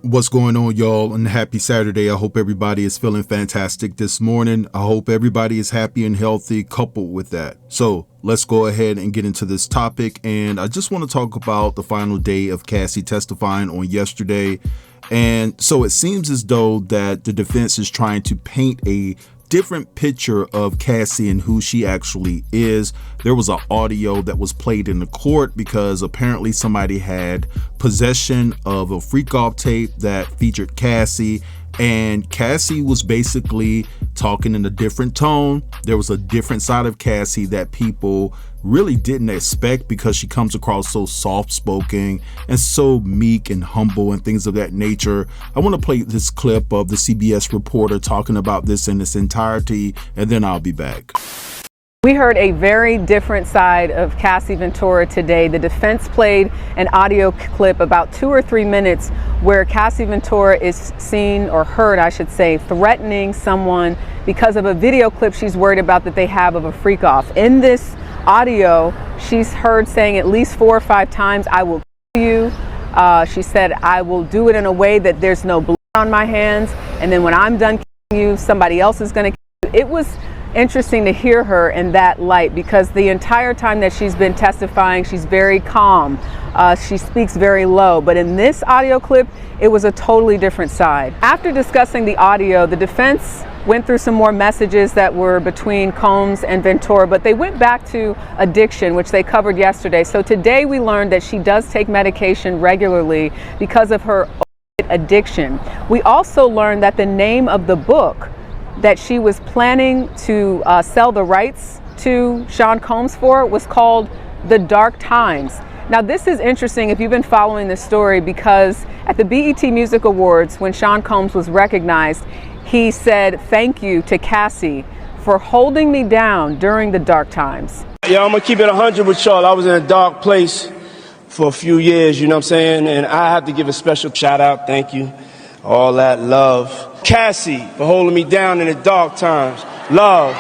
What's going on, y'all, and happy Saturday. I hope everybody is feeling fantastic this morning. I hope everybody is happy and healthy coupled with that. So let's go ahead and get into this topic. And I just want to talk about the final day of Cassie testifying on yesterday. And so it seems as though that the defense is trying to paint a different picture of Cassie and who she actually is. There was an audio that was played in the court because apparently somebody had possession of a freak off tape that featured Cassie, and Cassie was basically talking in a different tone. There was a different side of Cassie that people really didn't expect because she comes across so soft-spoken and so meek and humble and things of that nature. I want to play this clip of the CBS reporter talking about this in its entirety, and then I'll be back. We heard a very different side of Cassie Ventura today. The defense played an audio clip about 2 or 3 minutes where Cassie Ventura is seen, or heard I should say, threatening someone because of a video clip she's worried about that they have of a freak off. In this audio, she's heard saying at least 4 or 5 times, "I will kill you." She said, "I will do it in a way that there's no blood on my hands. And then when I'm done killing you, somebody else is going to kill you." It was interesting to hear her in that light because the entire time that she's been testifying, she's very calm. She speaks very low. But in this audio clip, it was a totally different side. After discussing the audio, the defense went through some more messages that were between Combs and Ventura, but they went back to addiction, which they covered yesterday. So today we learned that she does take medication regularly because of her addiction. We also learned that the name of the book that she was planning to sell the rights to Sean Combs for was called The Dark Times. Now this is interesting if you've been following this story, because at the BET Music Awards, when Sean Combs was recognized, he said thank you to Cassie for holding me down during the dark times. Yeah, I'm gonna keep it 100 with y'all. I was in a dark place for a few years, you know what I'm saying? And I have to give a special shout out, thank you, all that love. Cassie for holding me down in the dark times. Love.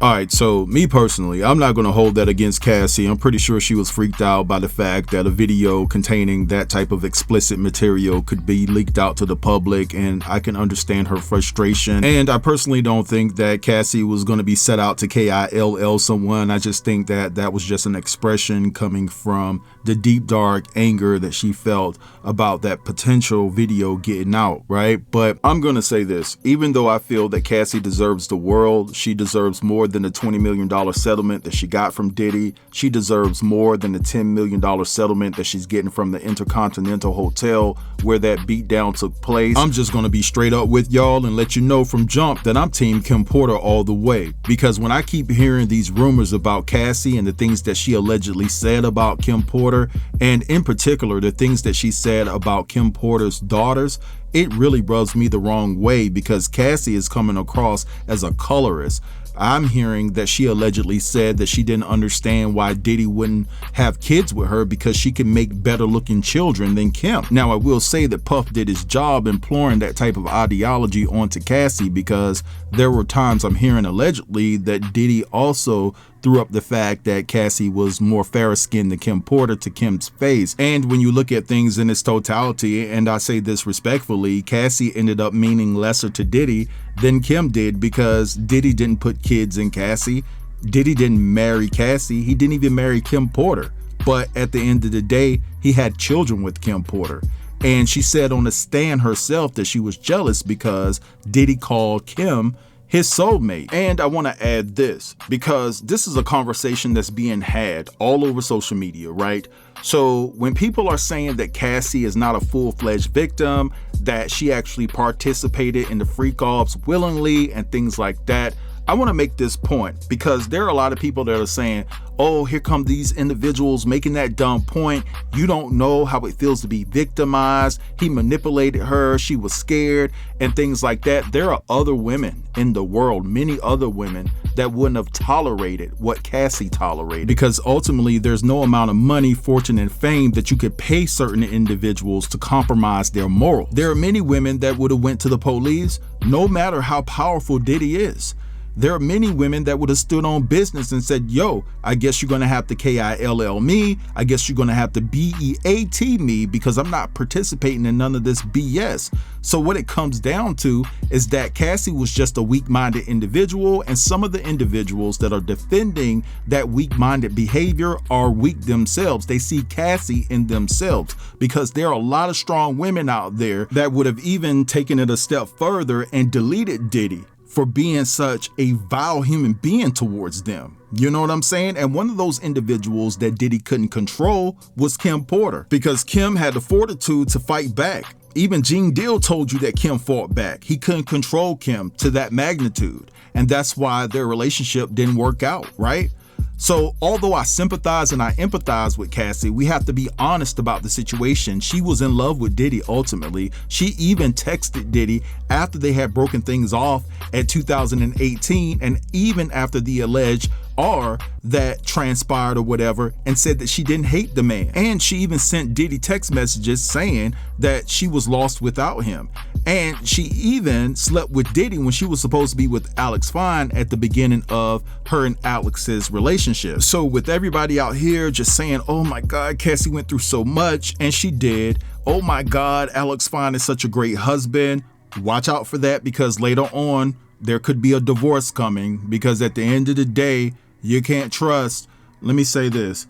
All right, so me personally, I'm not going to hold that against Cassie. I'm pretty sure she was freaked out by the fact that a video containing that type of explicit material could be leaked out to the public, and I can understand her frustration. And I personally don't think that Cassie was going to be set out to kill someone. I just think that that was just an expression coming from the deep, dark anger that she felt about that potential video getting out, right? But I'm going to say this, even though I feel that Cassie deserves the world, she deserves more than the $20 million settlement that she got from Diddy. She deserves more than the $10 million settlement that she's getting from the Intercontinental Hotel where that beatdown took place. I'm just going to be straight up with y'all and let you know from jump that I'm Team Kim Porter all the way. Because when I keep hearing these rumors about Cassie and the things that she allegedly said about Kim Porter, and in particular the things that she said about Kim Porter's daughters, it really rubs me the wrong way because Cassie is coming across as a colorist. I'm hearing that she allegedly said that she didn't understand why Diddy wouldn't have kids with her because she can make better looking children than Kim. Now, I will say that Puff did his job imploring that type of ideology onto Cassie, because there were times I'm hearing allegedly that Diddy also threw up the fact that Cassie was more fair-skinned than Kim Porter to Kim's face. And when you look at things in its totality, and I say this respectfully, Cassie ended up meaning lesser to Diddy than Kim did, because Diddy didn't put kids in Cassie. Diddy didn't marry Cassie. He didn't even marry Kim Porter. But at the end of the day, he had children with Kim Porter. And she said on the stand herself that she was jealous because Diddy called Kim his soulmate. And I want to add this, because this is a conversation that's being had all over social media, right? So when people are saying that Cassie is not a full-fledged victim, that she actually participated in the freak-offs willingly and things like that, I want to make this point because there are a lot of people that are saying, oh, here come these individuals making that dumb point. You don't know how it feels to be victimized. He manipulated her. She was scared and things like that. There are other women in the world, many other women that wouldn't have tolerated what Cassie tolerated, because ultimately there's no amount of money, fortune, and fame that you could pay certain individuals to compromise their morals. There are many women that would have went to the police no matter how powerful Diddy is. There are many women that would have stood on business and said, yo, I guess you're going to have to KILL me. I guess you're going to have to BEAT me because I'm not participating in none of this BS. So what it comes down to is that Cassie was just a weak-minded individual, and some of the individuals that are defending that weak-minded behavior are weak themselves. They see Cassie in themselves because there are a lot of strong women out there that would have even taken it a step further and deleted Diddy for being such a vile human being towards them. You know what I'm saying? And one of those individuals that Diddy couldn't control was Kim Porter, because Kim had the fortitude to fight back. Even Gene Deal told you that Kim fought back. He couldn't control Kim to that magnitude. And that's why their relationship didn't work out, right? So although I sympathize and I empathize with Cassie, we have to be honest about the situation. She was in love with Diddy ultimately. She even texted Diddy after they had broken things off at 2018, and even after the alleged R that transpired or whatever, and said that she didn't hate the man. And she even sent Diddy text messages saying that she was lost without him. And she even slept with Diddy when she was supposed to be with Alex Fine at the beginning of her and Alex's relationship. So with everybody out here just saying, oh my God, Cassie went through so much, and she did. Oh my God, Alex Fine is such a great husband. Watch out for that, because later on there could be a divorce coming, because at the end of the day, you can't trust. Let me say this.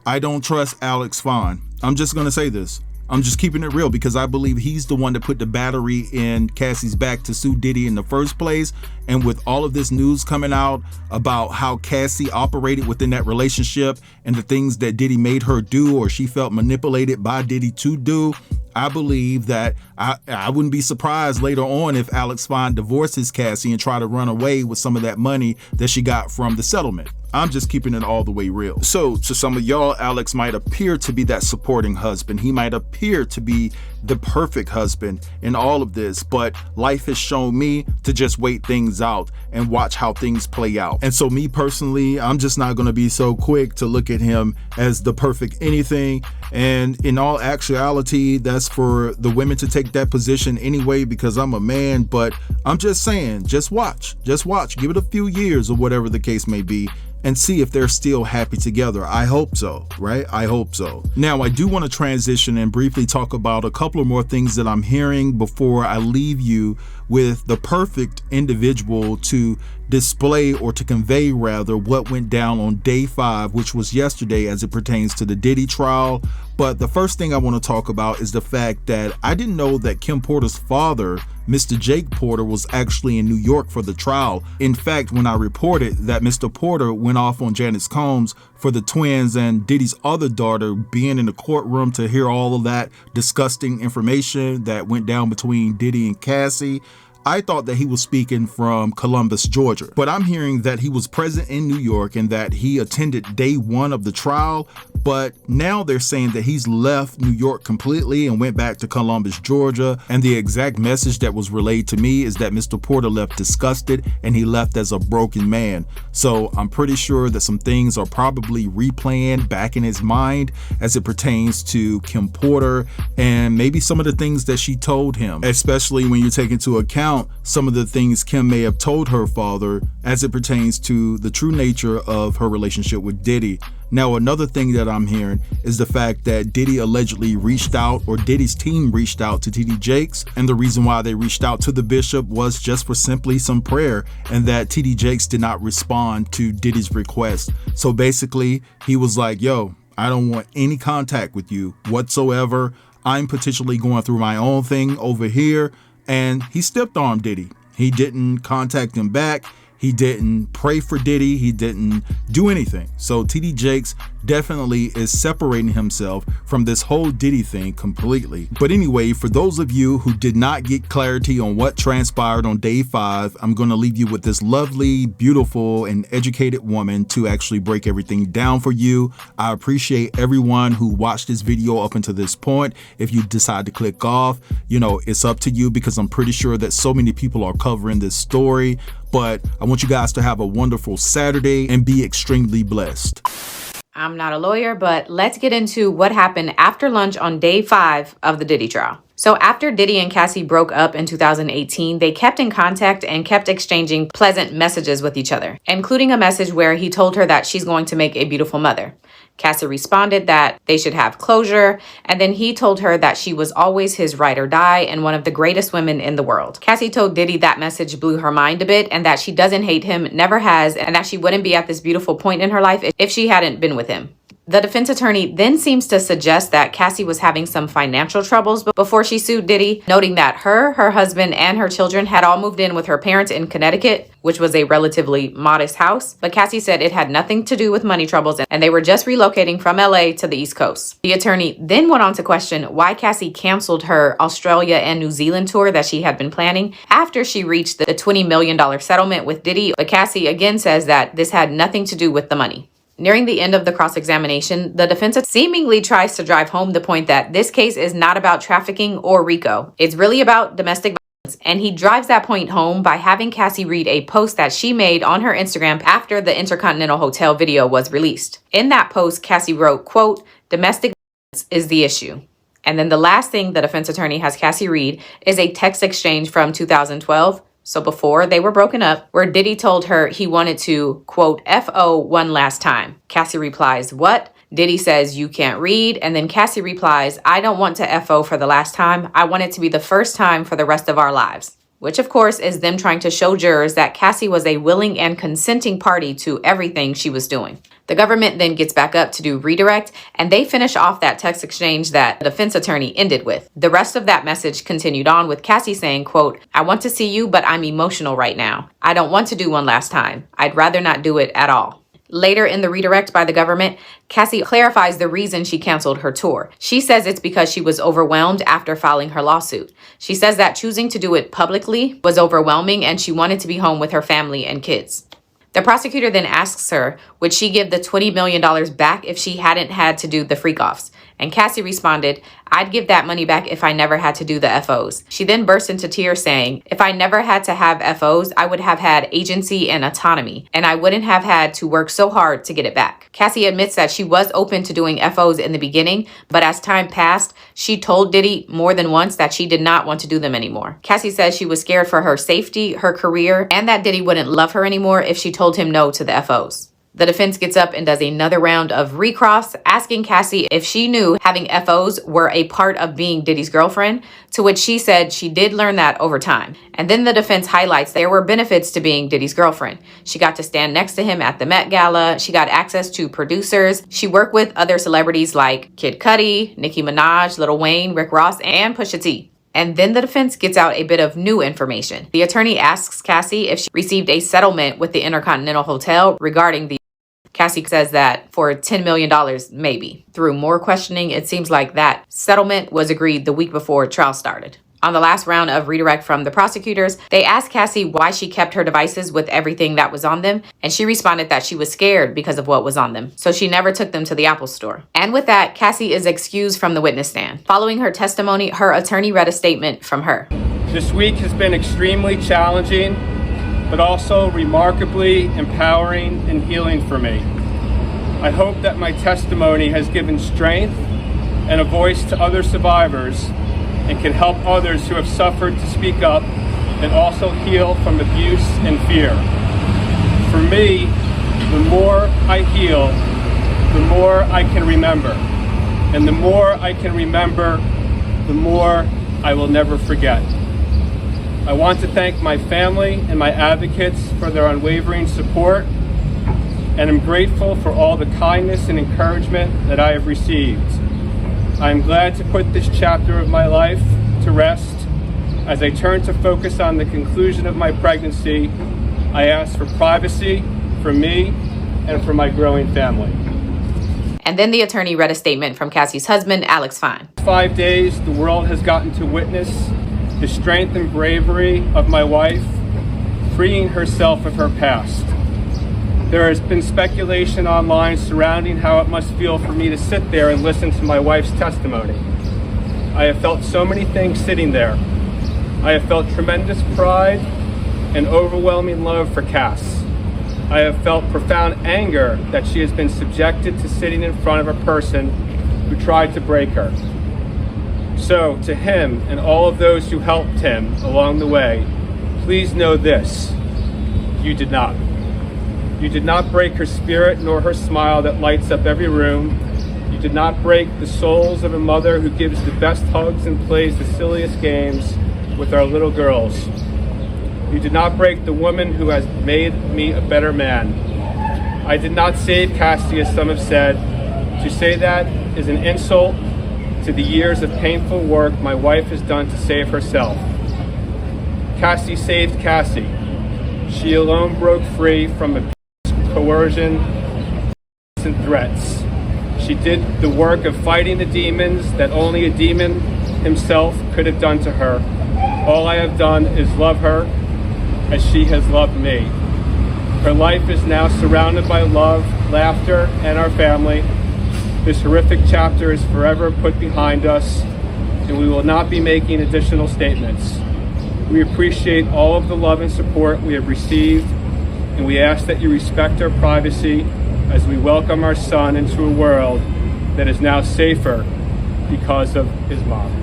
I don't trust Alex Fine. I'm just going to say this. I'm just keeping it real, because I believe he's the one that put the battery in Cassie's back to sue Diddy in the first place. And with all of this news coming out about how Cassie operated within that relationship and the things that Diddy made her do, or she felt manipulated by Diddy to do, I believe that I wouldn't be surprised later on if Alex Fine divorces Cassie and try to run away with some of that money that she got from the settlement. I'm just keeping it all the way real. So to some of y'all, Alex might appear to be that supporting husband. He might appear to be the perfect husband in all of this, but life has shown me to just wait things out and watch how things play out. And so me personally, I'm just not going to be so quick to look at him as the perfect anything. And in all actuality, that's for the women to take that position anyway, because I'm a man. But I'm just saying, just watch, give it a few years or whatever the case may be, and see if they're still happy together. I hope so, right? I hope so. Now, I do want to transition and briefly talk about a couple of more things that I'm hearing before I leave you with the perfect individual to display, or to convey rather, what went down on day 5, which was yesterday, as it pertains to the Diddy trial. But the first thing I want to talk about is the fact that I didn't know that Kim Porter's father, Mr. Jake Porter, was actually in New York for the trial. In fact, when I reported that Mr. Porter went off on Janice Combs for the twins and Diddy's other daughter being in the courtroom to hear all of that disgusting information that went down between Diddy and Cassie, I thought that he was speaking from Columbus, Georgia, but I'm hearing that he was present in New York and that he attended day 1 of the trial. But now they're saying that he's left New York completely and went back to Columbus, Georgia. And the exact message that was relayed to me is that Mr. Porter left disgusted and he left as a broken man. So I'm pretty sure that some things are probably replaying back in his mind as it pertains to Kim Porter, and maybe some of the things that she told him, especially when you take into account some of the things Kim may have told her father as it pertains to the true nature of her relationship with Diddy. Now, another thing that I'm hearing is the fact that Diddy allegedly reached out, or Diddy's team reached out to TD Jakes, and the reason why they reached out to the bishop was just for simply some prayer, and that TD Jakes did not respond to Diddy's request. So basically, he was like, yo, I don't want any contact with you whatsoever. I'm potentially going through my own thing over here. And he stiff-armed Diddy. He didn't contact him back. He didn't pray for Diddy. He didn't do anything. So TD Jakes definitely is separating himself from this whole Diddy thing completely. But anyway, for those of you who did not get clarity on what transpired on day 5, I'm going to leave you with this lovely, beautiful, and educated woman to actually break everything down for you. I appreciate everyone who watched this video up until this point. If you decide to click off, it's up to you, because I'm pretty sure that so many people are covering this story. But I want you guys to have a wonderful Saturday and be extremely blessed. I'm not a lawyer, but let's get into what happened after lunch on day 5 of the Diddy trial. So after Diddy and Cassie broke up in 2018, they kept in contact and kept exchanging pleasant messages with each other, including a message where he told her that she's going to make a beautiful mother. Cassie responded that they should have closure, and then he told her that she was always his ride or die and one of the greatest women in the world. Cassie told Diddy that message blew her mind a bit and that she doesn't hate him, never has, and that she wouldn't be at this beautiful point in her life if she hadn't been with him. The defense attorney then seems to suggest that Cassie was having some financial troubles before she sued Diddy, noting that her husband, and her children had all moved in with her parents in Connecticut, which was a relatively modest house. But Cassie said it had nothing to do with money troubles and they were just relocating from LA to the East Coast. The attorney then went on to question why Cassie canceled her Australia and New Zealand tour that she had been planning after she reached the $20 million settlement with Diddy. But Cassie again says that this had nothing to do with the money. Nearing the end of the cross-examination, the defense seemingly tries to drive home the point that this case is not about trafficking or RICO. It's really about domestic violence. And he drives that point home by having Cassie read a post that she made on her Instagram after the Intercontinental Hotel video was released. In that post, Cassie wrote, quote, "Domestic violence is the issue." And then the last thing the defense attorney has Cassie read is a text exchange from 2012. So before they were broken up, where Diddy told her he wanted to, quote, "FO one last time." Cassie replies, "What?" Diddy says, "You can't read." And then Cassie replies, "I don't want to FO for the last time. I want it to be the first time for the rest of our lives." Which of course is them trying to show jurors that Cassie was a willing and consenting party to everything she was doing. The government then gets back up to do redirect, and they finish off that text exchange that the defense attorney ended with. The rest of that message continued on with Cassie saying, quote, "I want to see you, but I'm emotional right now. I don't want to do one last time. I'd rather not do it at all." Later in the redirect by the government, Cassie clarifies the reason she canceled her tour. She says it's because she was overwhelmed after filing her lawsuit. She says that choosing to do it publicly was overwhelming and she wanted to be home with her family and kids. The prosecutor then asks her, would she give the $20 million back if she hadn't had to do the freak-offs? And Cassie responded, "I'd give that money back if I never had to do the FOs." She then burst into tears saying, "If I never had to have FOs, I would have had agency and autonomy, and I wouldn't have had to work so hard to get it back." Cassie admits that she was open to doing FOs in the beginning, but as time passed, she told Diddy more than once that she did not want to do them anymore. Cassie says she was scared for her safety, her career, and that Diddy wouldn't love her anymore if she told him no to the FOs. The defense gets up and does another round of recross, asking Cassie if she knew having FOs were a part of being Diddy's girlfriend, to which she said she did learn that over time. And then the defense highlights there were benefits to being Diddy's girlfriend. She got to stand next to him at the Met Gala. She got access to producers. She worked with other celebrities like Kid Cudi, Nicki Minaj, Lil Wayne, Rick Ross, and Pusha T. And then the defense gets out a bit of new information. The attorney asks Cassie if she received a settlement with the Intercontinental Hotel regarding the Cassie says that for $10 million, maybe. Through more questioning, it seems like that settlement was agreed the week before trial started. On the last round of redirect from the prosecutors, they asked Cassie why she kept her devices with everything that was on them, and she responded that she was scared because of what was on them, so she never took them to the Apple store. And with that, Cassie is excused from the witness stand. Following her testimony, her attorney read a statement from her. "This week has been extremely challenging, but also remarkably empowering and healing for me. I hope that my testimony has given strength and a voice to other survivors and can help others who have suffered to speak up and also heal from abuse and fear. For me, the more I heal, the more I can remember. And the more I can remember, the more I will never forget. I want to thank my family and my advocates for their unwavering support, and I'm grateful for all the kindness and encouragement that I have received. I am glad to put this chapter of my life to rest. As I turn to focus on the conclusion of my pregnancy, I ask for privacy for me and for my growing family." And then the attorney read a statement from Cassie's husband, Alex Fine. 5 days, the world has gotten to witness the strength and bravery of my wife, freeing herself of her past. There has been speculation online surrounding how it must feel for me to sit there and listen to my wife's testimony. I have felt so many things sitting there. I have felt tremendous pride and overwhelming love for Cass. I have felt profound anger that she has been subjected to sitting in front of a person who tried to break her. So, to him and all of those who helped him along the way, please know this: you did not. You did not break her spirit nor her smile that lights up every room. You did not break the souls of a mother who gives the best hugs and plays the silliest games with our little girls. You did not break the woman who has made me a better man. I did not save Cassie, as some have said. To say that is an insult to the years of painful work my wife has done to save herself. Cassie saved Cassie. She alone broke free from coercion and threats. She did the work of fighting the demons that only a demon himself could have done to her. All I have done is love her as she has loved me. Her life is now surrounded by love, laughter, and our family. This horrific chapter is forever put behind us, and we will not be making additional statements. We appreciate all of the love and support we have received, and we ask that you respect our privacy as we welcome our son into a world that is now safer because of his mom.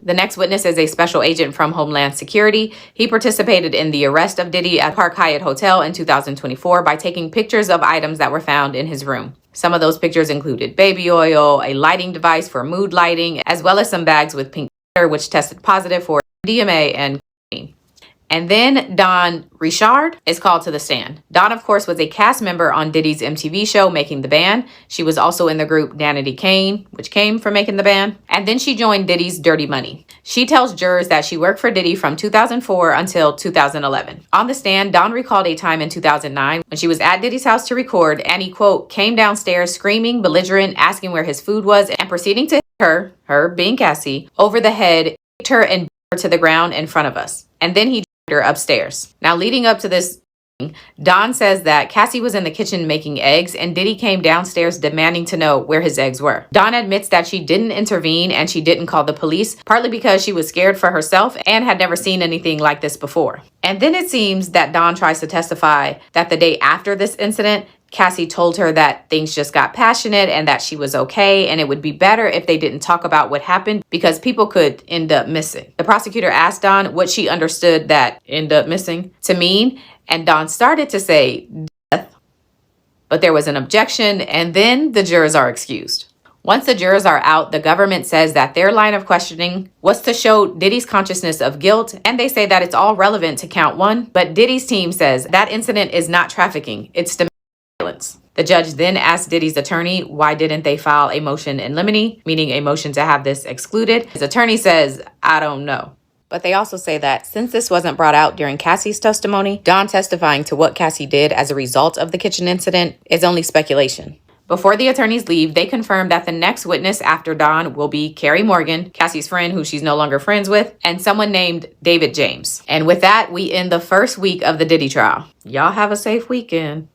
The next witness is a special agent from Homeland Security. He participated in the arrest of Diddy at Park Hyatt Hotel in 2024 by taking pictures of items that were found in his room. Some of those pictures included baby oil, a lighting device for mood lighting, as well as some bags with pink glitter, which tested positive for DMA and cocaine. And then Dawn Richard is called to the stand. Dawn, of course, was a cast member on Diddy's MTV show, Making the Band. She was also in the group Danity Kane, which came from Making the Band. And then she joined Diddy's Dirty Money. She tells jurors that she worked for Diddy from 2004 until 2011. On the stand, Dawn recalled a time in 2009 when she was at Diddy's house to record, and he, quote, came downstairs screaming, belligerent, asking where his food was, and proceeding to hit her being Cassie, over the head, kicked her and beat her to the ground in front of us. And then he her upstairs. Now, leading up to this, Dawn says that Cassie was in the kitchen making eggs and Diddy came downstairs demanding to know where his eggs were. Dawn admits that she didn't intervene and she didn't call the police, partly because she was scared for herself and had never seen anything like this before. And then it seems that Dawn tries to testify that the day after this incident, Cassie told her that things just got passionate and that she was okay and it would be better if they didn't talk about what happened because people could end up missing. The prosecutor asked Dawn what she understood that end up missing to mean, and Dawn started to say death, but there was an objection and then the jurors are excused. Once the jurors are out, the government says that their line of questioning was to show Diddy's consciousness of guilt, and they say that it's all relevant to count one, but Diddy's team says that incident is not trafficking, it's domestic violence. The judge then asked Diddy's attorney why didn't they file a motion in limine, meaning a motion to have this excluded. His attorney says, I don't know. But they also say that since this wasn't brought out during Cassie's testimony, Dawn testifying to what Cassie did as a result of the kitchen incident is only speculation. Before the attorneys leave, they confirm that the next witness after Dawn will be Carrie Morgan, Cassie's friend who she's no longer friends with, and someone named David James. And with that, we end the first week of the Diddy trial. Y'all have a safe weekend.